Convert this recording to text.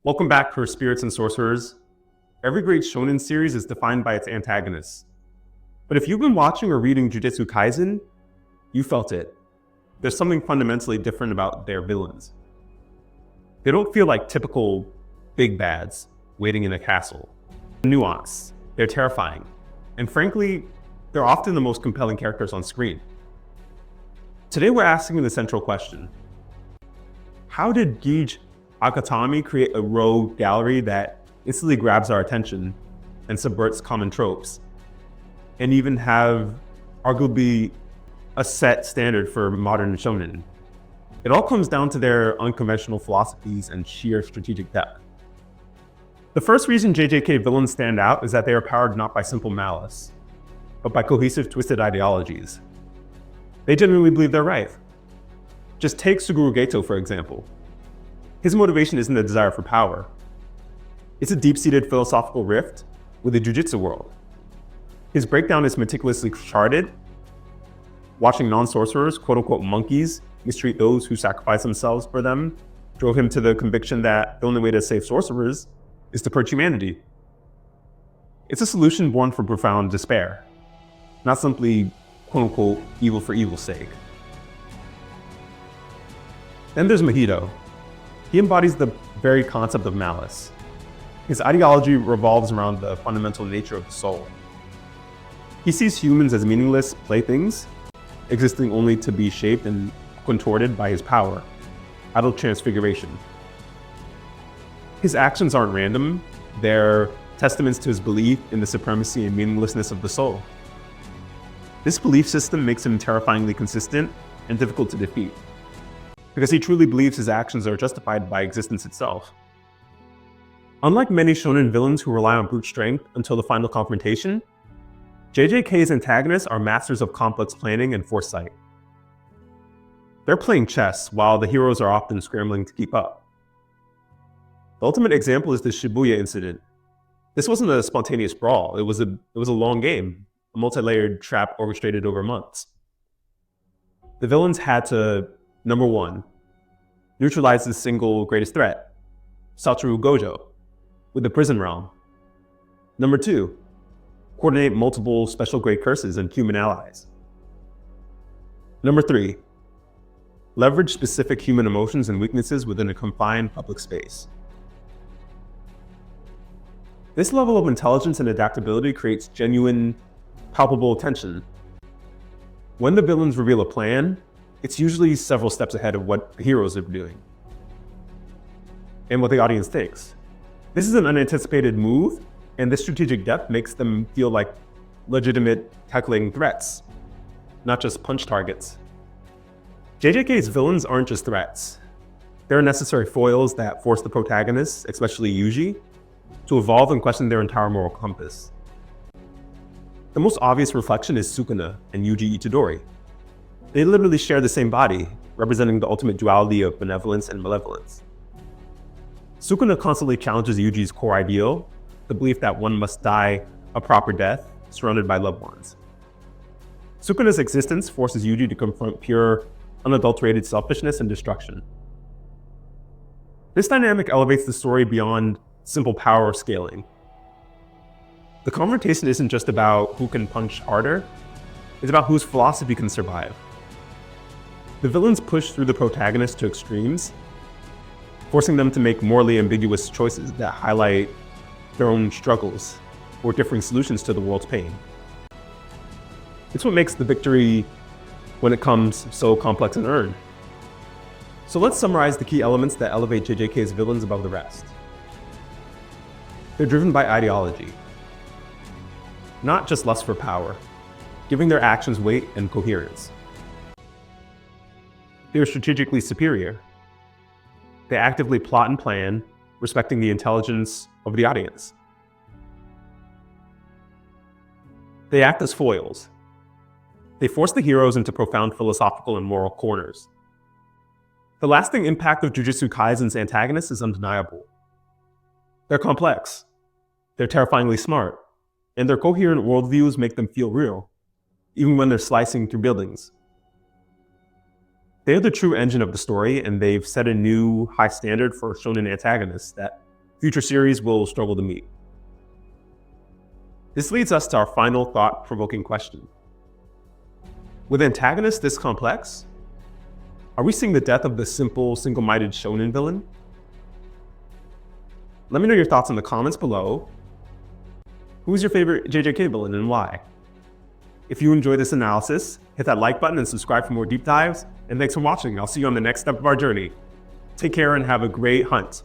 Welcome back for Spirits and Sorcerers. Every great shonen series is defined by its antagonists. But if you've been watching or reading Jujutsu Kaisen, you felt it. There's something fundamentally different about their villains. They don't feel like typical big bads waiting in a castle. They're nuanced, they're terrifying, and frankly, they're often the most compelling characters on screen. Today we're asking the central question: how did Yuji Itadori create a rogue gallery that instantly grabs our attention and subverts common tropes, and even have arguably a set standard for modern shonen? It all comes down to their unconventional philosophies and sheer strategic depth. The first reason JJK villains stand out is that they are powered not by simple malice, but by cohesive, twisted ideologies. They genuinely believe they're right. Just take Suguru Geto, for example. His motivation isn't a desire for power. It's a deep-seated philosophical rift with the Jujutsu world. His breakdown is meticulously charted. Watching non-sorcerers, quote-unquote monkeys, mistreat those who sacrifice themselves for them drove him to the conviction that the only way to save sorcerers is to purge humanity. It's a solution born from profound despair, not simply, quote-unquote, evil for evil's sake. Then there's Mahito. He embodies the very concept of malice. His ideology revolves around the fundamental nature of the soul. He sees humans as meaningless playthings, existing only to be shaped and contorted by his power, idle transfiguration. His actions aren't random, they're testaments to his belief in the supremacy and meaninglessness of the soul. This belief system makes him terrifyingly consistent and difficult to defeat, because he truly believes his actions are justified by existence itself. Unlike many shonen villains who rely on brute strength until the final confrontation, JJK's antagonists are masters of complex planning and foresight. They're playing chess while the heroes are often scrambling to keep up. The ultimate example is the Shibuya incident. This wasn't a spontaneous brawl, it was a long game, a multi-layered trap orchestrated over months. The villains had to, number one, neutralize the single greatest threat, Suguru Geto, with the prison realm. Number two, coordinate multiple special grade curses and human allies. Number three, leverage specific human emotions and weaknesses within a confined public space. This level of intelligence and adaptability creates genuine, palpable tension. When the villains reveal a plan, it's usually several steps ahead of what the heroes are doing and what the audience thinks. This is an unanticipated move, and this strategic depth makes them feel like legitimate calculating threats, not just punch targets. JJK's villains aren't just threats. They're necessary foils that force the protagonists, especially Yuji, to evolve and question their entire moral compass. The most obvious reflection is Sukuna and Yuji Itadori. They literally share the same body, representing the ultimate duality of benevolence and malevolence. Sukuna constantly challenges Yuji's core ideal, the belief that one must die a proper death, surrounded by loved ones. Sukuna's existence forces Yuji to confront pure, unadulterated selfishness and destruction. This dynamic elevates the story beyond simple power scaling. The confrontation isn't just about who can punch harder, it's about whose philosophy can survive. The villains push through the protagonist to extremes, forcing them to make morally ambiguous choices that highlight their own struggles or differing solutions to the world's pain. It's what makes the victory, when it comes, so complex and earned. So let's summarize the key elements that elevate JJK's villains above the rest. They're driven by ideology, not just lust for power, giving their actions weight and coherence. They are strategically superior. They actively plot and plan, respecting the intelligence of the audience. They act as foils. They force the heroes into profound philosophical and moral corners. The lasting impact of Jujutsu Kaisen's antagonists is undeniable. They're complex, they're terrifyingly smart, and their coherent worldviews make them feel real, even when they're slicing through buildings. They're the true engine of the story, and they've set a new high standard for shonen antagonists that future series will struggle to meet. This leads us to our final thought-provoking question. With antagonists this complex, are we seeing the death of the simple, single-minded shonen villain? Let me know your thoughts in the comments below. Who's your favorite JJK villain and why? If you enjoyed this analysis, hit that like button and subscribe for more deep dives. And thanks for watching. I'll see you on the next step of our journey. Take care and have a great hunt.